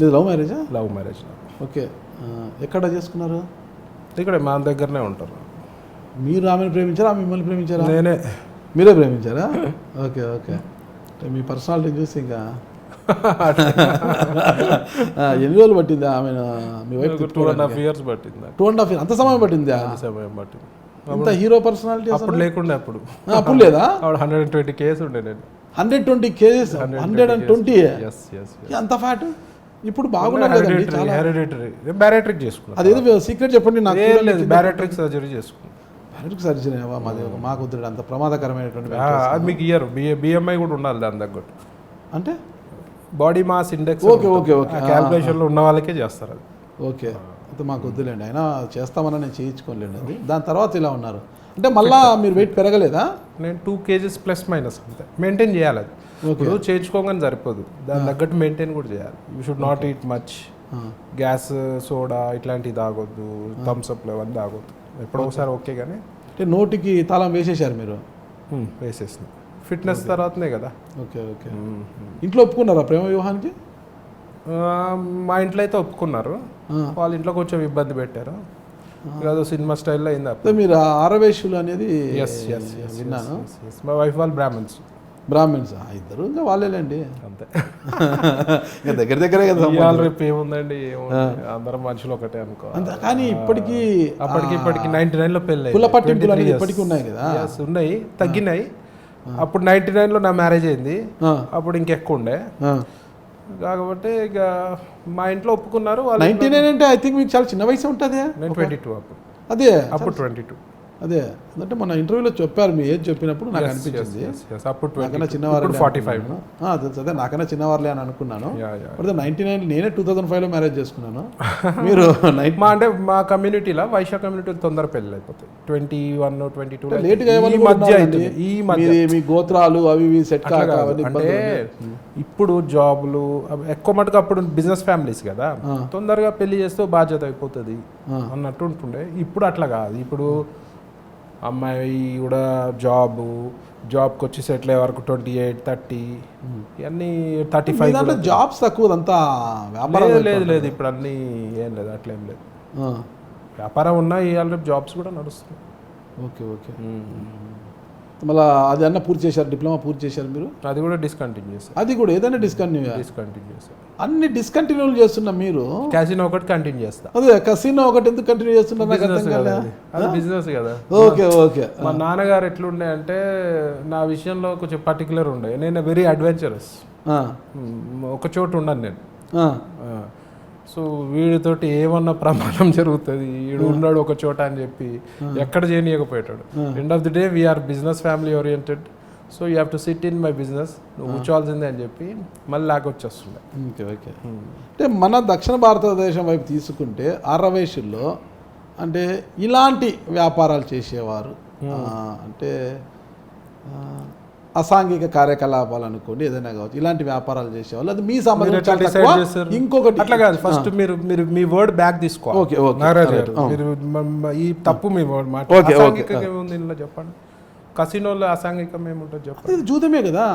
ఇది లవ్ మ్యారేజా? Love marriage. Okay. ఎక్కడ చేసుకున్నారు? ఇక్కడ మా దగ్గరనే ఉంటారు. మీరు ఆమెను ప్రేమించారా, ఆమె మిమ్మల్ని ప్రేమించారా? నేనే. మీరే ప్రేమించారా? Okay okay. మీ పర్సనాలిటీ చూసి ఇంకా ఎన్ని రోజులు పట్టిందా ఆమె మీ వైఫ్? 2.5 years పట్టింది. 2.5 years? అంత సమయం పట్టిందా? సమయం పట్టింది. అంత హీరో పర్సనాలిటీ అప్పుడు లేకుండే. అప్పుడు లేదా? 120 kgs ఉండే నేను. 120 kgs? 120? అంత ఫ్యాట్? ఇప్పుడు బాగున్నాను. బ్యారియాట్రిక్ చేసుకున్నాను. అదేదో సీక్రెట్ చెప్పండి నాకు. లేదు, బ్యారియాట్రిక్ సర్జరీ చేసుకున్నాను. బ్యారియాట్రిక్ సర్జరీ మాది మాకు వద్దు, అంత ప్రమాదకరమైనటువంటి. అది మీకు ఇయ్యరు. BMI కూడా ఉండాలి దాని తగ్గట్టు. అంటే body mass index. Okay okay okay. క్యాల్కులేషన్లో ఉన్న వాళ్ళకే చేస్తారు అది. ఓకే. అయితే మాకు వద్దులేండి, అయినా చేస్తామని నేను చేయించుకోలేండి అది. దాని తర్వాత ఇలా ఉన్నారు అంటే మళ్ళీ మీరు వెయిట్ పెరగలేదా? నేను 2 kgs ప్లస్ మైనస్ అంతే. మెయింటైన్ చేయాలి అది. ఇప్పుడు చేయించుకోగానే సరిపోదు, దాని తగ్గట్టు మెయింటైన్ కూడా చేయాలి. You should not eat much. Gas, soda ఇట్లాంటివి తాగొద్దు, థమ్స్అప్లు అవన్నీ తాగొద్దు. ఎప్పుడో ఒకసారి ఓకే. కానీ అంటే నోటికి తాళం వేసేసారు మీరు? వేసేసిన ఫిట్నెస్ తర్వాతనే కదా. Okay okay. ఇంట్లో ఒప్పుకున్నారా ప్రేమ వివాహానికి? మా ఇంట్లో అయితే ఒప్పుకున్నారు, వాళ్ళ ఇంట్లో కొంచెం ఇబ్బంది పెట్టారు. ఏదో సినిమా స్టైల్లో అయింది. మీరు ఆరవేశులు అనేది విన్నాను. మా వైఫ్ వాళ్ళు బ్రాహ్మణ్స్. ఇద్దరు ఇంకా వాళ్ళేలేండి, అంతే. దగ్గర దగ్గరే కదా. రేపు ఏముందండి, అందరం మనుషులు ఒకటే అనుకో. కానీ ఇప్పటికీ ఇప్పటికి 99లో పెళ్ళి. కుల పట్టింపులు ఇప్పటికీ ఉన్నాయి కదా? ఉన్నాయి, తగ్గినాయి. అప్పుడు 99లో నా మ్యారేజ్ అయింది, అప్పుడు ఇంకెక్కువ ఉండే. కాకపోతే ఇక మా ఇంట్లో ఒప్పుకున్నారు. 99 అంటే ఐ థింక్ మీకు చాలా చిన్న వయసు ఉంటుంది. నేను 22 అప్పుడు. అదే అప్పుడు 22. అదే అంటే మన ఇంటర్వ్యూలో చెప్పారు మీ ఏజ్ చెప్పినప్పుడు నాకు అనిపించింది నాకన్నా చిన్నవారు. 45. అదే నాకన్నా చిన్నవారులే అని అనుకున్నాను. 99 నేనే 2005లో మ్యారేజ్ చేసుకున్నాను. మీరు అంటే మా కమ్యూనిటీలో, వైశ్య కమ్యూనిటీలో తొందర పెళ్ళి అయిపోతాయి. 21, 22 లేట్గా మీ గోత్రాలు అవి సెట్ కావాలి. అంటే ఇప్పుడు జాబులు ఎక్కువ మటుకు అప్పుడు బిజినెస్ ఫ్యామిలీస్ కదా, తొందరగా పెళ్లి చేస్తే బాధ్యత అయిపోతుంది అన్నట్టు ఉంటుండే. ఇప్పుడు అట్లా కాదు. ఇప్పుడు అమ్మాయి కూడా జాబ్కి వచ్చి సెటిల్ అయ్యే వరకు 28, 30 ఇవన్నీ 35. జాబ్స్ తక్కువ, అంతా వ్యాపారం. లేదు ఇప్పుడు అన్నీ ఏం లేదు, అట్లేం లేదు. వ్యాపారం ఉన్నా ఇవాళ రేపు జాబ్స్ కూడా నడుస్తున్నాయి. Okay okay. మళ్ళీ అది అన్న పూర్తి చేశారు, డిప్లొమా పూర్తి చేశారు మీరు? అది కూడా డిస్కంటిన్యూ చేశారు. అది కూడా ఏదైనా డిస్కంటిన్యూ చేశారు. అన్ని డిస్కంటిన్యూ చేస్తున్నా మీరు? క్యాసినో ఒకటి కంటిన్యూ చేస్తా. అదే కసినో ఒకటి ఎందుకు కంటిన్యూ చేస్తున్నారు? అది బిజినెస్ కదా. Okay okay. మా నాన్నగారు ఎట్లుండే అంటే నా విషయంలో కొంచెం పర్టికులర్ ఉండే. నేను వెరీ అడ్వెంచరస్. ఒక చోటు ఉండను నేను. సో వీడితోటి ఏమన్నా ప్రమాదం జరుగుతుంది, వీడు ఉన్నాడు ఒక చోట అని చెప్పి ఎక్కడ చేయనీయకపోయాడు. End of the day we are business family oriented, so you have to sit in my business, నువ్వు కూర్చోవాల్సిందే అని చెప్పి మళ్ళీ లాగొచ్చేస్తుండే. Okay okay. అంటే మన దక్షిణ భారతదేశం వైపు తీసుకుంటే ఆరవేశుల్లో అంటే ఇలాంటి వ్యాపారాలు చేసేవారు, అంటే అసాంఘిక కార్యకలాపాలు అనుకోండి, ఏదైనా కావచ్చు, ఇలాంటి వ్యాపారాలు చేసేవాళ్ళు. అది మీ సంబంధం. ఇంకొకటి అట్లా కాదు, ఫస్ట్ మీరు మీ వర్డ్ బ్యాక్ తీసుకోవాలి. Okay okay. ఈ తప్పు మీ వర్డ్ మాట చెప్పండి. కసినోలో అసాంఘికం ఏముంటుంది చెప్పండి? జూదమే కదా.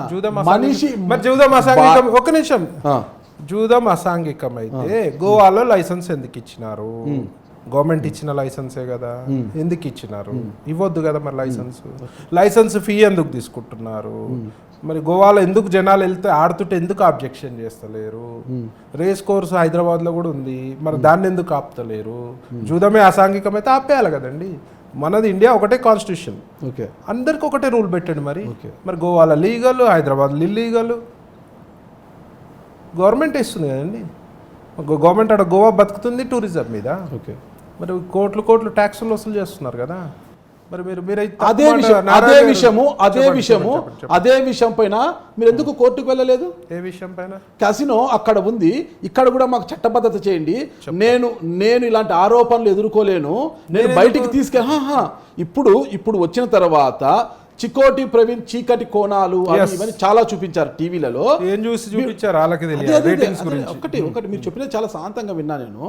మనిషి జూదం అసాంఘికం. ఒక్క నిమిషం. జూదం అసాంఘికం అయితే గోవాలో లైసెన్స్ ఎందుకు ఇచ్చినారు? గవర్నమెంట్ ఇచ్చిన లైసెన్సే కదా, ఎందుకు ఇచ్చినారు? ఇవ్వద్దు కదా మరి లైసెన్స్ ఫీ ఎందుకు తీసుకుంటున్నారు? మరి గోవాలో ఎందుకు జనాలు వెళ్తే ఆడుతుంటే ఎందుకు ఆబ్జెక్షన్ చేస్తలేరు? రేస్ కోర్స్ హైదరాబాద్లో కూడా ఉంది, మరి దాన్ని ఎందుకు ఆపుతలేరు? జూదమే అసాంఘికం అయితే ఆపేయాలి కదండి. మనది ఇండియా ఒకటే కాన్స్టిట్యూషన్, ఓకే, అందరికి ఒకటే రూల్ పెట్టండి. మరి గోవాలో లీగల్, హైదరాబాద్లో ఇల్లీగల్. గవర్నమెంట్ ఇస్తుంది కదండి. గవర్నమెంట్ ఆడ గోవా బతుకుతుంది టూరిజం మీద. ఓకే. మరి కోట్లు ట్యాక్సులు వసూలు చేస్తున్నారు కదా. మరి మీరు అదే విషయం పైన మీరు ఎందుకు కోర్టుకు వెళ్ళలేదు? ఏ విషయం పైన? క్యాసినో అక్కడ ఉంది, ఇక్కడ కూడా మాకు చట్టబద్ధత చేయండి, నేను ఇలాంటి ఆరోపణలు ఎదుర్కోలేను, నేను బయటికి ఇప్పుడు వచ్చిన తర్వాత చికోటి ప్రవీణ్ చీకటి కోణాలు అవి Yes. ఇవన్నీ చాలా చూపించారు టీవీలలో. ఏం చూసి చూపించారు వాళ్ళకి అదే, తెలియదు అదే, రేటింగ్స్ అదే, గురించి. ఒకటి మీరు చెప్పిన చాలా శాంతంగా విన్నా నేను.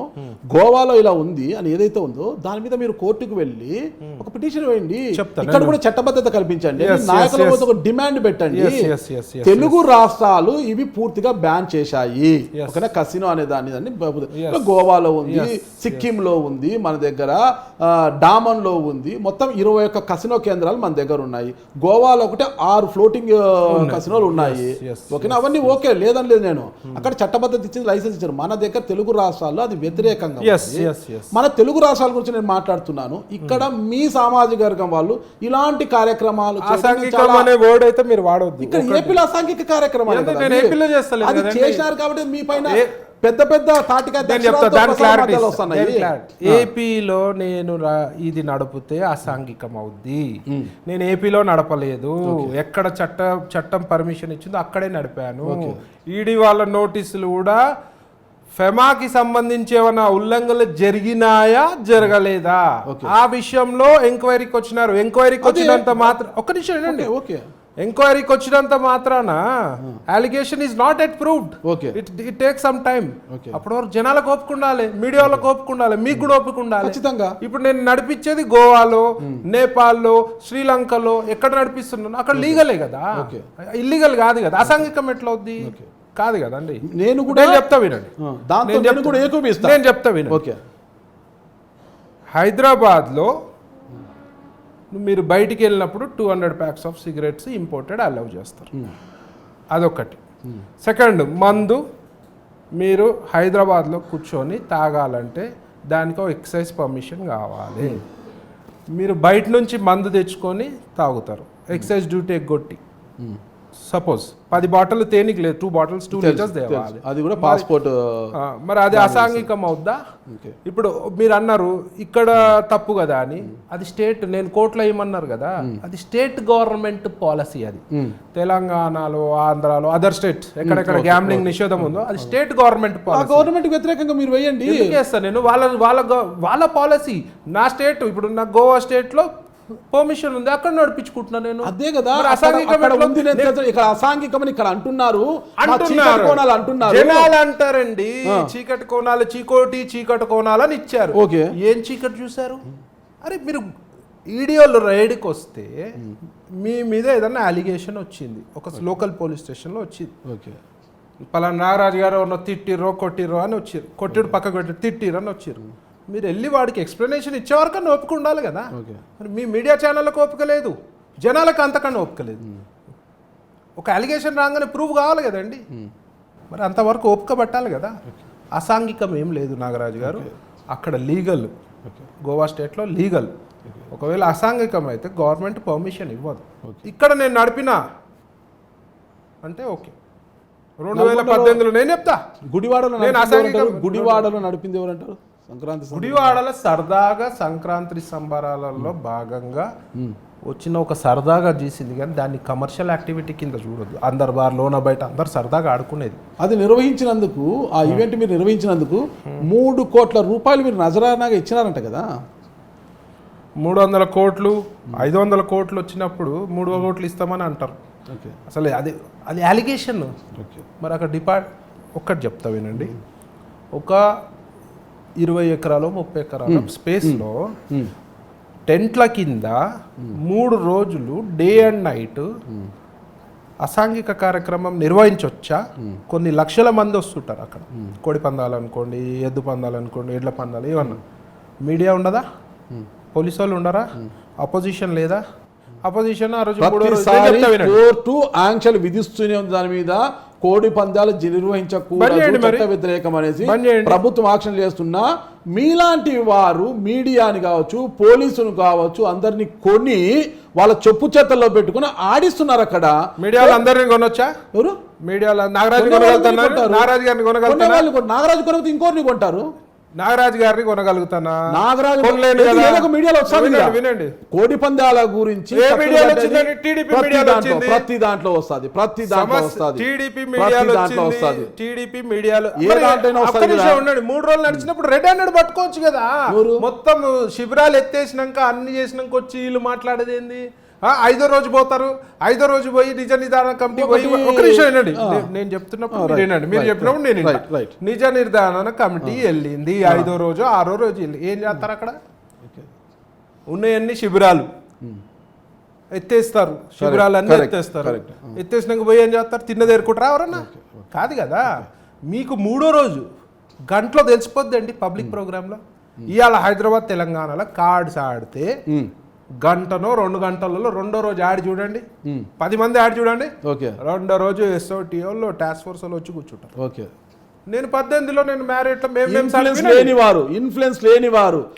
గోవాలో ఇలా ఉంది అని ఏదైతే ఉందో దాని మీద మీరు కోర్టుకు వెళ్ళి ఒక పిటిషన్ వేయండి, చెప్తాను. ఇక్కడ కూడా చట్టబద్ధత కల్పించండి, Yes, నాయకుల yes, వద్ద ఒక డిమాండ్ పెట్టండి. Yes, yes, yes, yes, Telugu రాష్ట్రాలు ఇవి పూర్తిగా బ్యాన్ చేశాయి. Yes. ఓకేనా, కసినో అనే దాన్ని Yes. గోవాలో ఉంది, Yes, సిక్కింలో ఉంది, మన దగ్గర డామన్లో ఉంది, మొత్తం 21 కసినో కేంద్రాలు మన దగ్గర ఉన్నాయి. గోవాలో ఒకటి 6 ఫ్లోటింగ్ కసినోలు ఉన్నాయి. Yes, ఓకేనా, అవన్నీ ఓకే లేదని లేదు నేను. అక్కడ చట్టబద్ధత ఇచ్చింది, లైసెన్స్ ఇచ్చారు. మన దగ్గర తెలుగు రాష్ట్రాల్లో అది వ్యతిరేకంగా Yes, ఉంది. yes, yes. మన తెలుగు రాష్ట్రాల గురించి నేను మాట్లాడుతున్నాను. ఇక్కడ మీ సామాజిక వర్గం వాళ్ళు ఇలాంటి కార్యక్రమాలు చేయడం అసాంఘికం చాలా- అనే వర్డ్ అయితే మీరు వాడవద్దు. ఇక్కడ ఏపీలో అసాంఘిక కార్యక్రమాలు ఎందుకు కదా నేను అది. ఏపీలో చేస్తలేను అది కదండి. చేశారు కాబట్టి మీ పైన పెద్ద పెద్ద తాటికా నేను చెప్తా అక్షరాలతో దాని ప్రసార మాధ్యమాలు క్లారిటీ వస్తున్నాయి. ఏపీలో నేను ఇది నడిపితే అసాంఘికం అవుద్ది. నేను ఏపీలో నడపలేదు. ఎక్కడ చట్టం పర్మిషన్ ఇచ్చిందో అక్కడే నడిపాను. ఈడీ వాళ్ళ నోటీసులు కూడా ఫెమాకి సంబంధించి ఏమైనా ఉల్లంఘనలు జరిగినాయా జరగలేదా ఆ విషయంలో ఎంక్వైరీకి వచ్చినారు. ఎంక్వైరీకి వచ్చినంత మాత్రం ఒక్క నిమిషం వినండి. ఓకే, ఎంక్వైరీకి వచ్చినంత మాత్రాన allegation is not at proved. Okay, it take some time. అప్పటి వరకు జనాలకు ఓపిక ఉండాలి, మీడియా వాళ్ళకి ఓపిక ఉండాలి, మీకు కూడా ఓపిక ఉండాలి. ఖచ్చితంగా. ఇప్పుడు నేను నడిపించేది గోవాలో, నేపాల్లో, శ్రీలంకలో ఎక్కడ నడిపిస్తున్నాను అక్కడ లీగలే కదా, ఇల్లీగల్ కాదు కదా. అసాంఘికం ఎట్లా అవుద్ది? కాదు కదండి. నేను కూడా నేను చెప్తా వినండి. దాంతో నేను కూడా ఏకీభవిస్తా. నేను చెప్తా వినండి. ఓకే, హైదరాబాద్లో మీరు బయటికి వెళ్ళినప్పుడు 200 packs of cigarettes imported allow చేస్తారు. అదొకటి. సెకండ్, మందు మీరు హైదరాబాద్లో కూర్చొని తాగాలంటే దానికి ఎక్సైజ్ పర్మిషన్ కావాలి. మీరు బయట నుంచి మందు తెచ్చుకొని తాగుతారు, ఎక్సైజ్ డ్యూటీ ఎగ్గొట్టి. సపోజ్ 10 బాటిల్ తేనికి లేదు, 2 బాటిల్స్ 2 లీటర్స్ తేవాలి. అది కూడా పాస్పోర్ట్. మరి అది అసాంఘికం అవుద్దా? ఇప్పుడు మీరు అన్నారు ఇక్కడ తప్పు కదా అని. అది స్టేట్, నేను కోర్టులో ఏమన్నారు కదా, అది స్టేట్ గవర్నమెంట్ పాలసీ. అది తెలంగాణలో, ఆంధ్రాలో, అదర్ స్టేట్స్ ఎక్కడెక్కడ గ్యాంబ్లింగ్ నిషేధం ఉందో అది స్టేట్ గవర్నమెంట్ పాలసీ. గవర్నమెంట్ వ్యతిరేకంగా మీరు వేయండి. చేస్తాను నేను. వాళ్ళ పాలసీ. నా స్టేట్, ఇప్పుడు నా గోవా స్టేట్ లో పర్మిషన్ ఉంది, అక్కడ నడిపించుకుంటున్నాను నేను. అదే కదా, మరి అసాంఘికం అక్కడ ఎట్లా? ఉంది, ఇక్కడ అసాంఘికమని ఇక్కడ అంటున్నారు. చీకటి కోణాలు అంటున్నారు. జనాలు అంటారండి చీకటి కోణాలు, చీకటి కోణాలు అని ఇచ్చారు. ఓకే, ఏం చీకటి చూసారు? అరే మీరు ఈడియోలు రైడ్కి వస్తే మీ మీద ఏదన్నా అలిగేషన్ వచ్చింది, ఒక లోకల్ పోలీస్ స్టేషన్లో వచ్చింది. ఓకే, పలానా నాగరాజు గారు ఉన్న తిట్టిరో కొట్టిరో అని వచ్చారు, కొట్టిడు పక్క కొట్టి తిట్టిరు అని వచ్చారు. మీరు వెళ్ళి వాడికి ఎక్స్ప్లెనేషన్ ఇచ్చేవరకు ఓపిక ఉండాలి కదా. మరి మీ మీడియా ఛానళ్ళకు ఓపిక లేదు, జనాలకు అంతకన్నా ఓపిక లేదు. ఒక అలిగేషన్ రాగానే ప్రూవ్ కావాలి కదండి. మరి అంతవరకు ఓపిక పట్టాలి కదా. అసాంఘికం ఏం లేదు నాగరాజు గారు, అక్కడ లీగల్. గోవా స్టేట్లో లీగల్. ఒకవేళ అసాంఘికం అయితే గవర్నమెంట్ పర్మిషన్ ఇవ్వదు. ఇక్కడ నేను నడిపినా అంటే ఓకే. 2018లో నేను చెప్తా, గుడివాడలో నడిపింది ఎవరంటారు? సంక్రాంతి గుడివాడలో సరదాగా సంక్రాంతి సంబరాలలో భాగంగా వచ్చిన ఒక సరదాగా చేసింది, కానీ దాన్ని కమర్షియల్ యాక్టివిటీ కింద చూడొద్దు. అందరు బార్ లోన బయట అందరు సరదాగా ఆడుకునేది. అది నిర్వహించినందుకు, ఆ ఈవెంట్ మీరు నిర్వహించినందుకు 3 కోట్ల రూపాయలు మీరు నజరానాగా ఇచ్చినారంట కదా. 300 కోట్లు 500 కోట్లు వచ్చినప్పుడు 3 కోట్లు ఇస్తామని అంటారు. అసలు అది అలిగేషన్. మరి అక్కడ ఒక్కటి చెప్తా వినండి. ఒక 20 ఎకరాలు 30 ఎకరాల స్పేస్లో టెంట్ల కింద 3 రోజులు డే అండ్ నైట్ అసాంఘిక కార్యక్రమం నిర్వహించవచ్చా? కొన్ని లక్షల మంది వస్తుంటారు అక్కడ. కోడి పందాలు అనుకోండి, ఎద్దు పందాలు అనుకోండి, ఎడ్ల పందాలు, ఏమన్నా. మీడియా ఉండదా? పోలీసు వాళ్ళు ఉండరా? అపోజిషన్ లేదా? అపోజిషన్ ఆ రోజు కోర్టు ఆంక్షలు విధిస్తూనే ఉంది దాని మీద. కోడి పందాలు నిర్వహించకూడదు, చట్ట వ్యతిరేకం అనేసి ప్రభుత్వం ఆంక్షలు చేస్తున్నా మీలాంటి వారు మీడియాని కావచ్చు, పోలీసును కావచ్చు, అందరినీ కొని వాళ్ళ చెప్పు చేతల్లో పెట్టుకుని ఆడిస్తున్నారు అక్కడ. మీడియాలో అందరినీ కొనొచ్చా? ఎవరు? మీడియాలో నాగరాజు గారిని కొనగలుగుతారు. నాగరాజు కొనకపోతే ఇంకోరిని కొంటారు. నాగరాజు గారిని కొనగలుగుతానా? మీడియాలో వినండి, కోడి పందాల గురించి ప్రతి దాంట్లో వస్తుంది. టీడీపీ మీడియాలో 3 రోజులు నడిచినప్పుడు రెడ్ హ్యాండెడ్ పట్టుకోవచ్చు కదా. మొత్తం శిబిరాలు ఎత్తేసినాక అన్ని చేసినాక వచ్చి వీళ్ళు మాట్లాడేది ఏంది? ఐదో రోజు పోతారు, ఐదో రోజు పోయి నిజ నిర్ధారణ కమిటీ పోయి ఒక నిమిషం వినండి, నేను చెప్తున్నప్పుడు మీరు వినండి, మీరు చెప్పినప్పుడు నేను వింటా. నిజ నిర్ధారణ కమిటీ వెళ్ళింది, ఐదో రోజు ఆరో రోజు వెళ్ళి ఏం చేస్తారు అక్కడ? ఉన్నాయన్ని శిబిరాలు ఎత్తేస్తారు, శిబిరాలు అన్నీ ఎత్తేస్తారు. ఎత్తేసినాక పోయి ఏం చేస్తారు? తిన్నదేరుకుంటారా ఎవరన్నా? కాదు కదా. మీకు మూడో రోజు గంటలో తెలిసిపోద్దండి పబ్లిక్ ప్రోగ్రాంలో. ఇవాళ హైదరాబాద్ తెలంగాణలో కార్డ్స్ ఆడితే గంటనో 2 గంటలలో రెండో రోజు యాడ్ చూడండి, 10 మంది యాడ్ చూడండి. రెండో రోజు ఎస్ఓటీఓలో టాస్క్ ఫోర్స్ వాళ్ళు వచ్చి కూర్చుంటారు. నేను 18లో నేను మ్యారేట్లో ఇన్ఫ్లుయెన్స్ లేనివారు